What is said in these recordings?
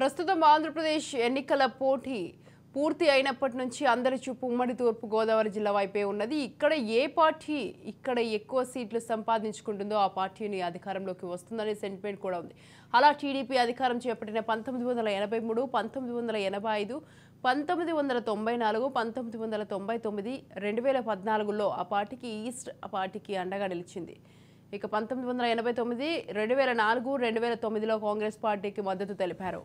ప్రస్తుతం ఆంధ్రప్రదేశ్ ఎన్నికల పోటీ పూర్తి అయినప్పటి నుంచి అందరి చూపు ఉమ్మడి తూర్పు గోదావరి జిల్లా వైపే ఉన్నది. ఇక్కడ ఏ పార్టీ ఎక్కువ సీట్లు సంపాదించుకుంటుందో ఆ పార్టీని అధికారంలోకి వస్తుందనే సెంటిమెంట్ కూడా ఉంది. అలా టీడీపీ అధికారం చేపట్టిన 1983, 1985, 1994, 1999, 2014లో ఆ పార్టీకి ఈస్ట్ పార్టీకి అండగా నిలిచింది. ఇక 1989, 2004, 2009లో కాంగ్రెస్ పార్టీకి మద్దతు తెలిపారు.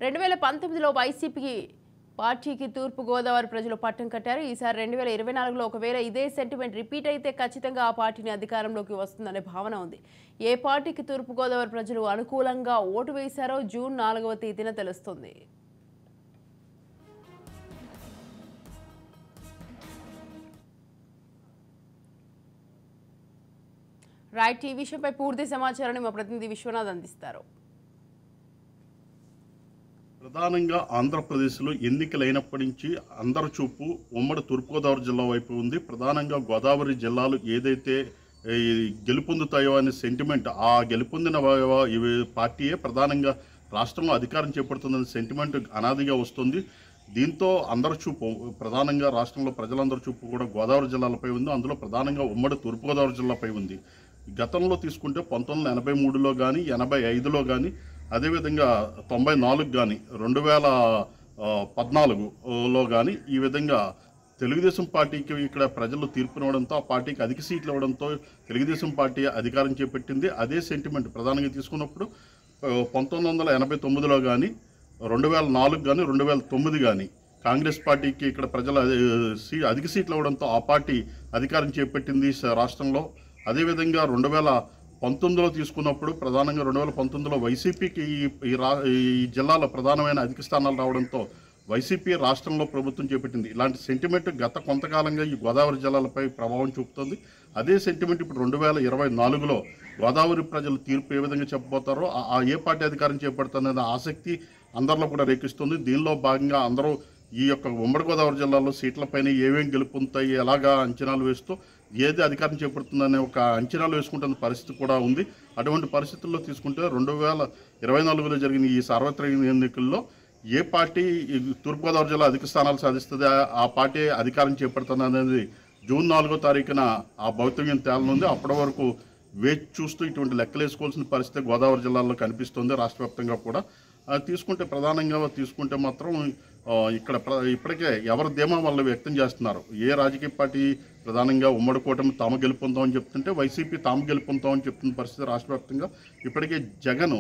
2019లో వైసీపీ పార్టీకి తూర్పు గోదావరి ప్రజలు పట్టం కట్టారు. ఈసారి 2024లో ఒకవేళ ఇదే సెంటిమెంట్ రిపీట్ అయితే ఖచ్చితంగా ఆ పార్టీని అధికారంలోకి వస్తుందనే భావన ఉంది. ఏ పార్టీకి తూర్పు గోదావరి ప్రజలు అనుకూలంగా ఓటు వేశారో జూన్ 4వ తేదీన తెలుస్తుంది. రైట్, ఈ విషయంపై పూర్తి సమాచారాన్ని మా ప్రతినిధి విశ్వనాథ్ అందిస్తారు. ప్రధానంగా ఆంధ్రప్రదేశ్లో ఎన్నికలైనప్పటి నుంచి అందరి చూపు ఉమ్మడి తూర్పుగోదావరి జిల్లా వైపు ఉంది. ప్రధానంగా గోదావరి జిల్లాలు ఏదైతే గెలుపొందుతాయో అనే సెంటిమెంట్, ఆ గెలుపొందిన పార్టీయే ప్రధానంగా రాష్ట్రంలో అధికారం చేపడుతుందనే సెంటిమెంట్ అనాదిగా వస్తుంది. దీంతో అందరి చూపు ప్రధానంగా రాష్ట్రంలో ప్రజలందరి చూపు కూడా గోదావరి జిల్లాలపై ఉంది. అందులో ప్రధానంగా ఉమ్మడి తూర్పుగోదావరి జిల్లాపై ఉంది. గతంలో తీసుకుంటే 1983లో కానీ, 85లో కానీ, అదేవిధంగా 94 కానీ, 2014లో కానీ ఈ విధంగా తెలుగుదేశం పార్టీకి ఇక్కడ ప్రజలు తీర్పునివ్వడంతో ఆ పార్టీకి అధిక సీట్లు ఇవ్వడంతో తెలుగుదేశం పార్టీ అధికారం చేపట్టింది. అదే సెంటిమెంట్ ప్రధానంగా తీసుకున్నప్పుడు 1989లో కానీ, 2004 కానీ, 2009 కానీ కాంగ్రెస్ పార్టీకి ఇక్కడ ప్రజల అధిక సీట్లు ఇవ్వడంతో ఆ పార్టీ అధికారం చేపట్టింది రాష్ట్రంలో. అదేవిధంగా 2019లో తీసుకున్నప్పుడు ప్రధానంగా 2019లో వైసీపీకి ఈ జిల్లాలో ప్రధానమైన అధిక స్థానాలు రావడంతో వైసీపీ రాష్ట్రంలో ప్రభుత్వం చేపట్టింది. ఇలాంటి సెంటిమెంట్ గత కొంతకాలంగా ఈ గోదావరి జిల్లాలపై ప్రభావం చూపుతుంది. అదే సెంటిమెంట్ ఇప్పుడు 2024లో గోదావరి ప్రజలు తీర్పు ఏ విధంగా చెప్పబోతారో, ఏ పార్టీ అధికారం చేపడుతుందనే ఆసక్తి అందరిలో కూడా రేకిస్తుంది. దీనిలో భాగంగా అందరూ ఈ యొక్క ఉమ్మడి గోదావరి జిల్లాలో సీట్లపైన ఏమేమి గెలుపొందుతాయి, ఎలాగా అంచనాలు వేస్తూ ఏది అధికారం చేపడుతుందనే ఒక అంచనాలు వేసుకుంటున్న పరిస్థితి కూడా ఉంది. అటువంటి పరిస్థితుల్లో తీసుకుంటే 2024లో జరిగిన ఈ సార్వత్రిక ఎన్నికల్లో ఏ పార్టీ తూర్పుగోదావరి జిల్లా అధిక స్థానాలు సాధిస్తుంది, ఆ పార్టీ అధికారం చేపడుతుంది అనేది జూన్ 4వ తారీఖున ఆ భౌతికం తేలనుంది. అప్పటి వరకు వేచి చూస్తూ ఇటువంటి లెక్కలు వేసుకోవాల్సిన పరిస్థితి గోదావరి జిల్లాలో కనిపిస్తుంది. రాష్ట్ర వ్యాప్తంగా కూడా తీసుకుంటే ప్రధానంగా తీసుకుంటే మాత్రం ఇక్కడ ఇప్పటికే ఎవరి ధీమా వాళ్ళు వ్యక్తం చేస్తున్నారు. ఏ రాజకీయ పార్టీ ప్రధానంగా ఉమ్మడి కూటమి తాము గెలుపొందామని చెప్తుంటే వైసీపీ తాము గెలుపొందామని చెప్తున్న పరిస్థితి రాష్ట్ర వ్యాప్తంగా. ఇప్పటికే జగన్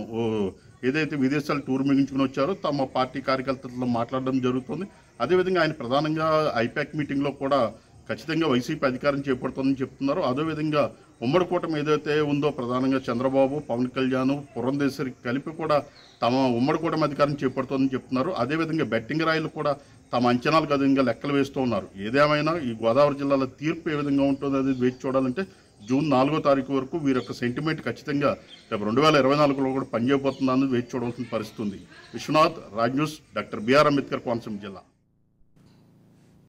ఏదైతే విదేశాలు టూర్ ముగించుకుని వచ్చారో తమ పార్టీ కార్యకర్తలతో మాట్లాడడం జరుగుతుంది. అదేవిధంగా ఆయన ప్రధానంగా ఐపాక్ మీటింగ్లో కూడా ఖచ్చితంగా వైసీపీ అధికారం చేపడుతుందని చెప్తున్నారు. అదేవిధంగా ఉమ్మడి కూటమి ఏదైతే ఉందో ప్రధానంగా చంద్రబాబు, పవన్ కళ్యాణ్, పురంధేశ్వరి కలిపి కూడా తమ ఉమ్మడి కూటమి అధికారం చేపడుతుందని చెప్తున్నారు. అదేవిధంగా బెట్టింగ్ రాయిలు కూడా తమ అంచనాలకు అధికంగా లెక్కలు వేస్తూ ఉన్నారు. ఏదేమైనా ఈ గోదావరి జిల్లాలో తీర్పు ఏ విధంగా ఉంటుందో అది వేచి చూడాలంటే జూన్ 4వ తారీఖు వరకు వీరి యొక్క సెంటిమెంట్ ఖచ్చితంగా రేపు 2024లో కూడా పనిచేయబోతుందని వేచి చూడవలసిన పరిస్థితి ఉంది. Vishwanath, Raj news, doctor BR Ambedkar Konaseema జిల్లా.